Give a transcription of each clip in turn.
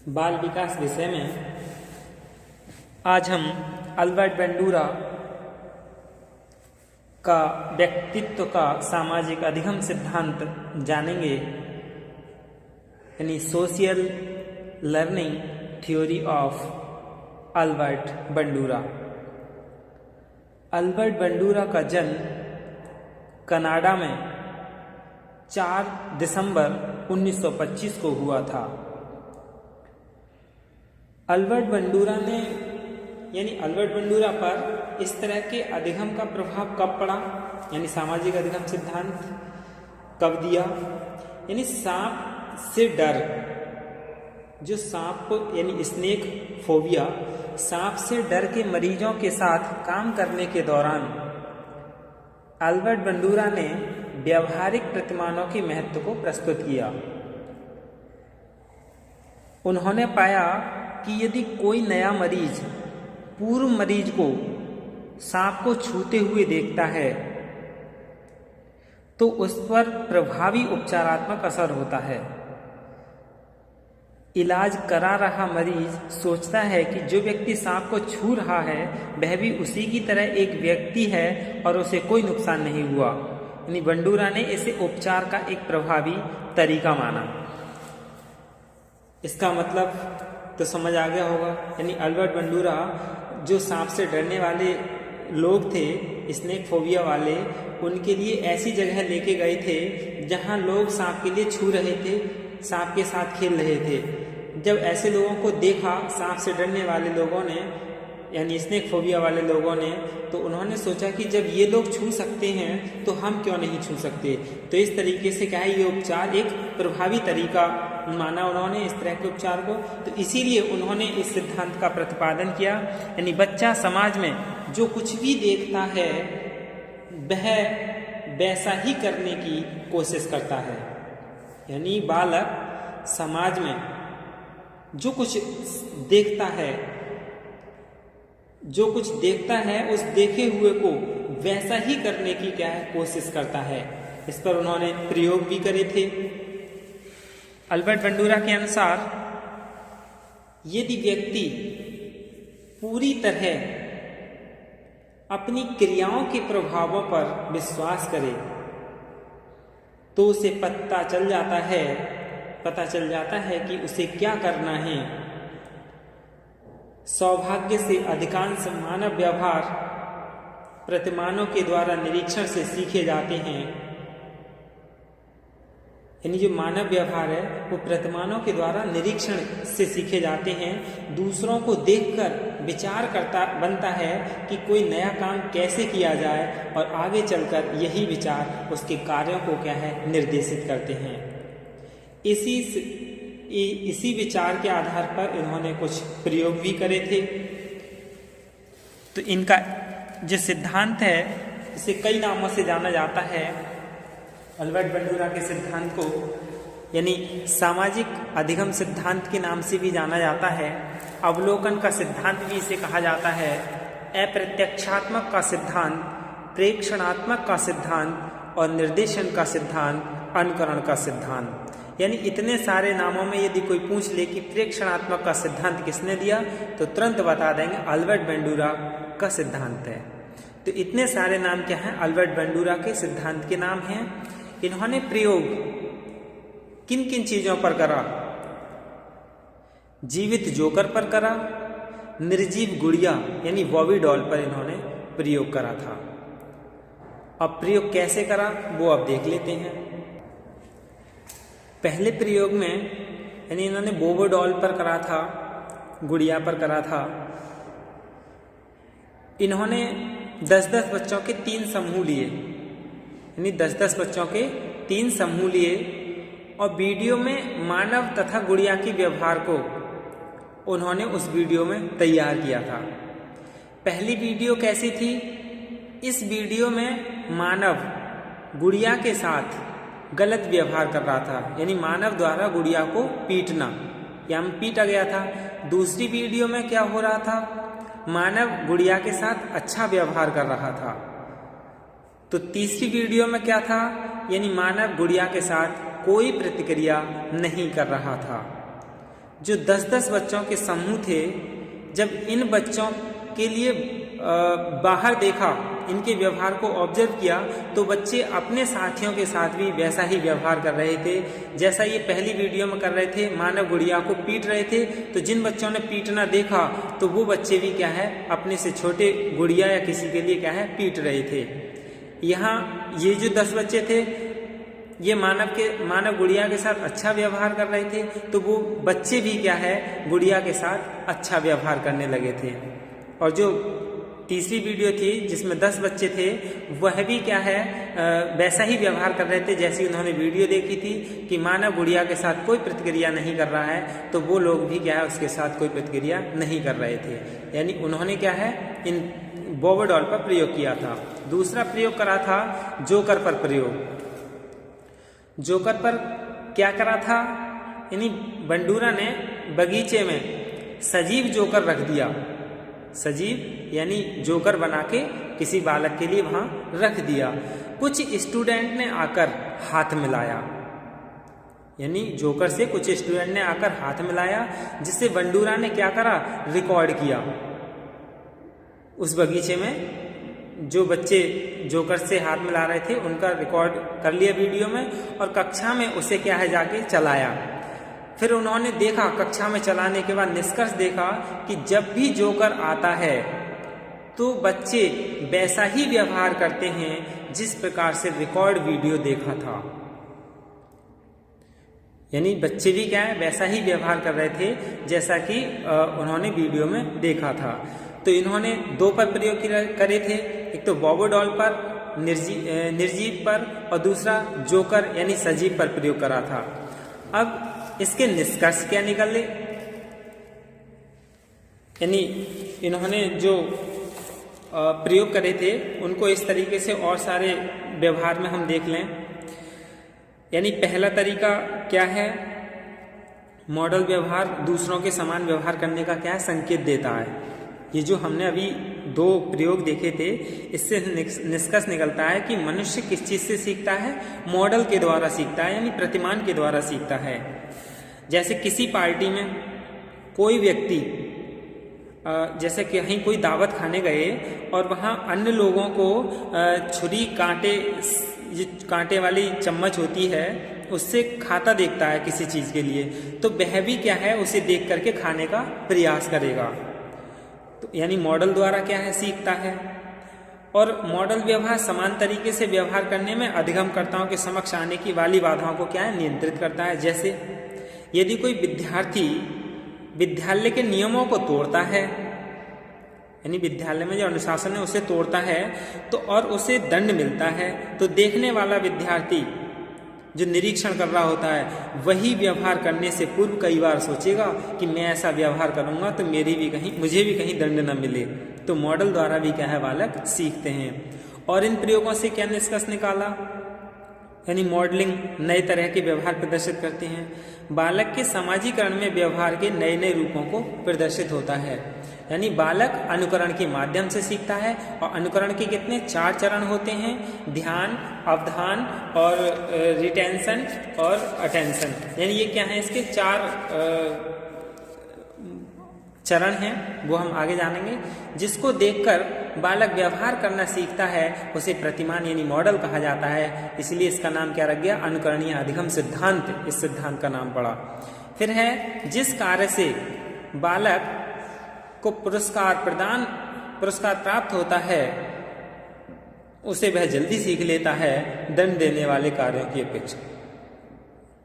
बाल विकास विषय में आज हम अल्बर्ट बंडूरा का व्यक्तित्व का सामाजिक अधिगम सिद्धांत जानेंगे, यानी social learning theory of Albert Bandura. Albert Bandura का जन्म कनाडा में 4 दिसंबर 1925 को हुआ था। अल्बर्ट बंडूरा पर इस तरह के अधिगम का प्रभाव कब पड़ा, यानी सामाजिक अधिगम सिद्धांत कब दिया, यानी सांप से डर, जो सांप यानी स्नेक फोबिया, सांप से डर के मरीजों के साथ काम करने के दौरान अल्बर्ट बंडूरा ने व्यावहारिक प्रतिमानों के महत्व को प्रस्तुत किया। उन्होंने पाया कि यदि कोई नया मरीज पूर्व मरीज को सांप को छूते हुए देखता है तो उस पर प्रभावी उपचारात्मक असर होता है। इलाज करा रहा मरीज सोचता है कि जो व्यक्ति सांप को छू रहा है वह भी उसी की तरह एक व्यक्ति है और उसे कोई नुकसान नहीं हुआ। यानी बंडूरा ने इसे उपचार का एक प्रभावी तरीका माना। इसका मतलब तो समझ आ गया होगा। यानी अल्बर्ट बंडूरा जो सांप से डरने वाले लोग थे, स्नेक फोबिया वाले, उनके लिए ऐसी जगह लेके गए थे जहां लोग सांप के लिए छू रहे थे, सांप के साथ खेल रहे थे। जब ऐसे लोगों को देखा, सांप से डरने वाले लोगों ने, यानी स्नेक फोबिया वाले लोगों ने, तो उन्होंने सोचा कि जब ये लोग छू सकते हैं तो हम क्यों नहीं छू सकते। तो इस तरीके से क्या है, ये उपचार एक प्रभावी तरीका माना उन्होंने इस तरह के उपचार को। तो इसीलिए उन्होंने इस सिद्धांत का प्रतिपादन किया। यानी बच्चा समाज में जो कुछ भी देखता है वह वैसा ही करने की कोशिश करता है। यानी बालक समाज में जो कुछ देखता है उस देखे हुए को वैसा ही करने की क्या है, कोशिश करता है। इस पर उन्होंने प्रयोग भी करे थे। अल्बर्ट बंडूरा के अनुसार यदि व्यक्ति पूरी तरह अपनी क्रियाओं के प्रभावों पर विश्वास करे तो उसे पता चल जाता है कि उसे क्या करना है। सौभाग्य से अधिकांश मानव व्यवहार प्रतिमानों के द्वारा निरीक्षण से सीखे जाते हैं। यानी जो मानव व्यवहार है वो प्रतिमानों के द्वारा निरीक्षण से सीखे जाते हैं। दूसरों को देखकर विचार बनता है कि कोई नया काम कैसे किया जाए और आगे चलकर यही विचार उसके कार्यों को क्या है, निर्देशित करते हैं। इसी विचार के आधार पर इन्होंने कुछ प्रयोग भी करे थे। तो इनका जो सिद्धांत है इसे कई नामों से जाना जाता है। अल्बर्ट बंडूरा के सिद्धांत को यानी सामाजिक अधिगम सिद्धांत के नाम से भी जाना जाता है। अवलोकन का सिद्धांत भी इसे कहा जाता है। अप्रत्यक्षात्मक का सिद्धांत, प्रेक्षणात्मक का सिद्धांत और निर्देशन का सिद्धांत, अनुकरण का सिद्धांत। यानी इतने सारे नामों में यदि कोई पूछ ले कि प्रेक्षणात्मक का सिद्धांत किसने दिया तो तुरंत बता देंगे अल्बर्ट बंडूरा का सिद्धांत है। तो इतने सारे नाम क्या हैं, अल्बर्ट बंडूरा के सिद्धांत के नाम हैं। इन्होंने प्रयोग किन किन चीजों पर करा? जीवित जोकर पर करा, निर्जीव गुड़िया यानी बॉबी डॉल पर इन्होंने प्रयोग करा था। अब प्रयोग कैसे करा वो अब देख लेते हैं। पहले प्रयोग में यानी इन्होंने बोबो डॉल पर करा था, गुड़िया पर करा था। इन्होंने 10-10 बच्चों के 3 समूह लिए, यानी 10-10 बच्चों के 3 समूह लिए और वीडियो में मानव तथा गुड़िया के व्यवहार को उन्होंने उस वीडियो में तैयार किया था। पहली वीडियो कैसी थी? इस वीडियो में मानव गुड़िया के साथ गलत व्यवहार कर रहा था, यानी मानव द्वारा गुड़िया को पीटना, या पीटा गया था। दूसरी वीडियो में क्या हो रहा था? मानव गुड़िया के साथ अच्छा व्यवहार कर रहा था। तो तीसरी वीडियो में क्या था? यानी मानव गुड़िया के साथ कोई प्रतिक्रिया नहीं कर रहा था। जो 10-10 बच्चों के समूह थे, जब इन बच्चों के लिए बाहर देखा, इनके व्यवहार को ऑब्जर्व किया, तो बच्चे अपने साथियों के साथ भी वैसा ही व्यवहार कर रहे थे जैसा ये पहली वीडियो में कर रहे थे। मानव गुड़िया को पीट रहे थे, तो जिन बच्चों ने पीटना देखा तो वो बच्चे भी क्या है, अपने से छोटे गुड़िया या किसी के लिए क्या है, पीट रहे थे। यहाँ ये जो 10 बच्चे थे, ये मानव गुड़िया के साथ अच्छा व्यवहार कर रहे थे, तो वो बच्चे भी क्या है, गुड़िया के साथ अच्छा व्यवहार करने लगे थे। और जो तीसरी वीडियो थी जिसमें 10 बच्चे थे, वह भी क्या है, वैसा ही व्यवहार कर रहे थे जैसी उन्होंने वीडियो देखी थी कि मानव गुड़िया के साथ कोई प्रतिक्रिया नहीं कर रहा है, तो वो लोग भी क्या है, उसके साथ कोई प्रतिक्रिया नहीं कर रहे थे। यानी उन्होंने क्या है, इन बॉबो डॉल पर प्रयोग किया था। दूसरा प्रयोग करा था जोकर पर प्रयोग। जोकर पर क्या करा था, यानी बंडूरा ने बगीचे में सजीव जोकर रख दिया। सजीव यानी जोकर बना के किसी बालक के लिए वहां रख दिया। कुछ स्टूडेंट ने आकर हाथ मिलाया, यानी जोकर से कुछ स्टूडेंट ने आकर हाथ मिलाया, जिससे बंडूरा ने क्या करा, रिकॉर्ड किया। उस बगीचे में जो बच्चे जोकर से हाथ मिला रहे थे उनका रिकॉर्ड कर लिया वीडियो में, और कक्षा में उसे क्या है, जाके चलाया। फिर उन्होंने देखा, कक्षा में चलाने के बाद निष्कर्ष देखा कि जब भी जोकर आता है तो बच्चे वैसा ही व्यवहार करते हैं जिस प्रकार से रिकॉर्ड वीडियो देखा था। यानी बच्चे भी क्या है, वैसा ही व्यवहार कर रहे थे जैसा कि उन्होंने वीडियो में देखा था। तो इन्होंने 2 पर प्रयोग करे थे, एक तो बॉबो डॉल पर, निर्जीव पर, और दूसरा जोकर यानी सजीव पर प्रयोग करा था। अब इसके निष्कर्ष क्या निकले, यानी इन्होंने जो प्रयोग करे थे उनको इस तरीके से और सारे व्यवहार में हम देख लें। यानी पहला तरीका क्या है, मॉडल व्यवहार दूसरों के समान व्यवहार करने का क्या है, संकेत देता है। ये जो हमने अभी 2 प्रयोग देखे थे, इससे निष्कर्ष निकलता है कि मनुष्य किस चीज से सीखता है, मॉडल के द्वारा सीखता है, यानी प्रतिमान के द्वारा सीखता है। जैसे किसी पार्टी में कोई व्यक्ति, जैसे कि कहीं कोई दावत खाने गए और वहाँ अन्य लोगों को छुरी कांटे वाली चम्मच होती है उससे खाता देखता है किसी चीज के लिए, तो वह भी क्या है, उसे देख करके खाने का प्रयास करेगा। तो यानी मॉडल द्वारा क्या है, सीखता है। और मॉडल व्यवहार समान तरीके से व्यवहार करने में अधिगमकर्ताओं के समक्ष आने की वाली बाधाओं को क्या है, नियंत्रित करता है। जैसे यदि कोई विद्यार्थी विद्यालय के नियमों को तोड़ता है, यानी विद्यालय में जो अनुशासन है उसे तोड़ता है, तो और उसे दंड मिलता है, तो देखने वाला विद्यार्थी जो निरीक्षण कर रहा होता है वही व्यवहार करने से पूर्व कई बार सोचेगा कि मैं ऐसा व्यवहार करूंगा तो मुझे भी कहीं दंड न मिले। तो मॉडल द्वारा भी क्या है, बालक सीखते हैं। और इन प्रयोगों से क्या निष्कर्ष निकाला, यानी मॉडलिंग नए तरह के व्यवहार प्रदर्शित करते हैं। बालक के समाजीकरण में व्यवहार के नए नए रूपों को प्रदर्शित होता है। यानी बालक अनुकरण के माध्यम से सीखता है, और अनुकरण के कितने 4 चरण होते हैं, ध्यान, अवधान और रिटेंशन और अटेंशन। यानी ये क्या है, इसके 4 चरण हैं, वो हम आगे जानेंगे। जिसको देखकर बालक व्यवहार करना सीखता है उसे प्रतिमान यानी मॉडल कहा जाता है। इसलिए इसका नाम क्या रख गया, अनुकरणीय अधिगम सिद्धांत, इस सिद्धांत का नाम पड़ा। फिर है जिस कार्य से बालक को पुरस्कार प्राप्त होता है उसे वह जल्दी सीख लेता है दंड देने वाले कार्यों की अपेक्षा।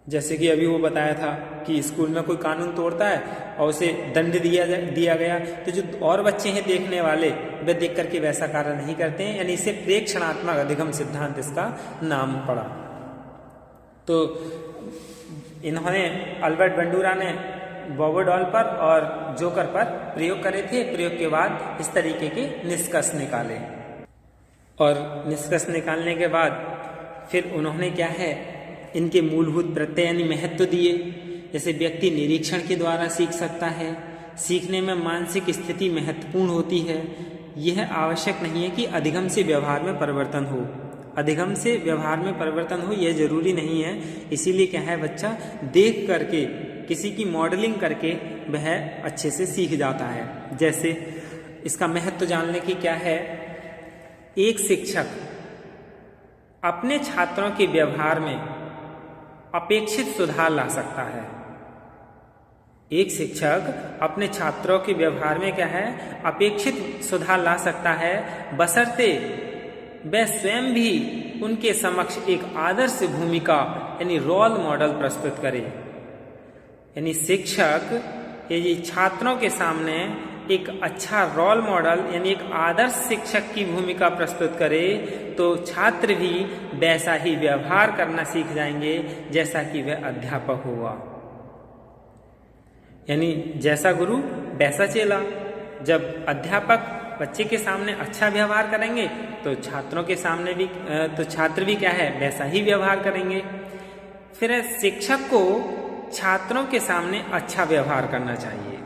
जैसे कि अभी वो बताया था कि स्कूल में कोई कानून तोड़ता है और उसे दंड दिया गया, तो जो और बच्चे हैं देखने वाले वे देख करके वैसा कार्य नहीं करते हैं, यानी इसे प्रेक्षणात्मक अधिगम सिद्धांत इसका नाम पड़ा। तो इन्होंने अल्बर्ट बंडूरा ने बॉबो डॉल पर और जोकर पर प्रयोग करे थे। प्रयोग के बाद इस तरीके के निष्कर्ष निकाले, और निष्कर्ष निकालने के बाद फिर उन्होंने क्या है, इनके मूलभूत प्रत्यय यानी महत्व दिए। जैसे व्यक्ति निरीक्षण के द्वारा सीख सकता है, सीखने में मानसिक स्थिति महत्वपूर्ण होती है। यह आवश्यक नहीं है कि अधिगम से व्यवहार में परिवर्तन हो, अधिगम से व्यवहार में परिवर्तन हो यह जरूरी नहीं है। इसीलिए क्या है, बच्चा देख करके किसी की मॉडलिंग करके वह अच्छे से सीख जाता है। जैसे इसका महत्व जानने की क्या है, एक शिक्षक अपने छात्रों के व्यवहार में अपेक्षित सुधार ला सकता है। एक शिक्षक अपने छात्रों के व्यवहार में क्या है, अपेक्षित सुधार ला सकता है, बशर्ते वह स्वयं भी उनके समक्ष एक आदर्श भूमिका यानी रोल मॉडल प्रस्तुत करे। यानी शिक्षक यदि छात्रों के सामने एक अच्छा रोल मॉडल यानी एक आदर्श शिक्षक की भूमिका प्रस्तुत करे तो छात्र भी वैसा ही व्यवहार करना सीख जाएंगे जैसा कि वह अध्यापक हुआ। यानी जैसा गुरु वैसा चेला। जब अध्यापक बच्चे के सामने अच्छा व्यवहार करेंगे तो छात्रों के सामने भी तो छात्र भी क्या है, वैसा ही व्यवहार करेंगे। फिर शिक्षक को छात्रों के सामने अच्छा व्यवहार करना चाहिए।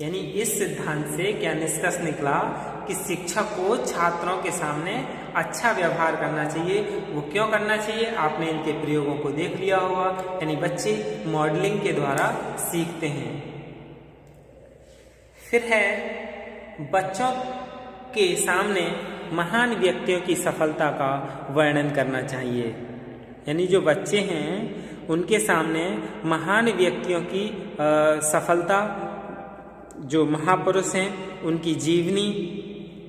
यानी इस सिद्धांत से क्या निष्कर्ष निकला कि शिक्षक को छात्रों के सामने अच्छा व्यवहार करना चाहिए। वो क्यों करना चाहिए, आपने इनके प्रयोगों को देख लिया होगा। यानी बच्चे मॉडलिंग के द्वारा सीखते हैं। फिर है बच्चों के सामने महान व्यक्तियों की सफलता का वर्णन करना चाहिए। यानी जो बच्चे हैं उनके सामने महान व्यक्तियों की सफलता, जो महापुरुष हैं उनकी जीवनी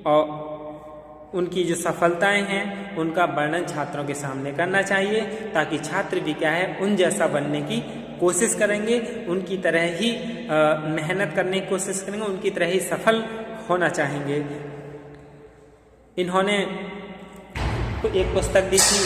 और उनकी जो सफलताएं हैं उनका वर्णन छात्रों के सामने करना चाहिए, ताकि छात्र भी क्या है, उन जैसा बनने की कोशिश करेंगे, उनकी तरह ही मेहनत करने की कोशिश करेंगे, उनकी तरह ही सफल होना चाहेंगे। इन्होंने एक पुस्तक दी थी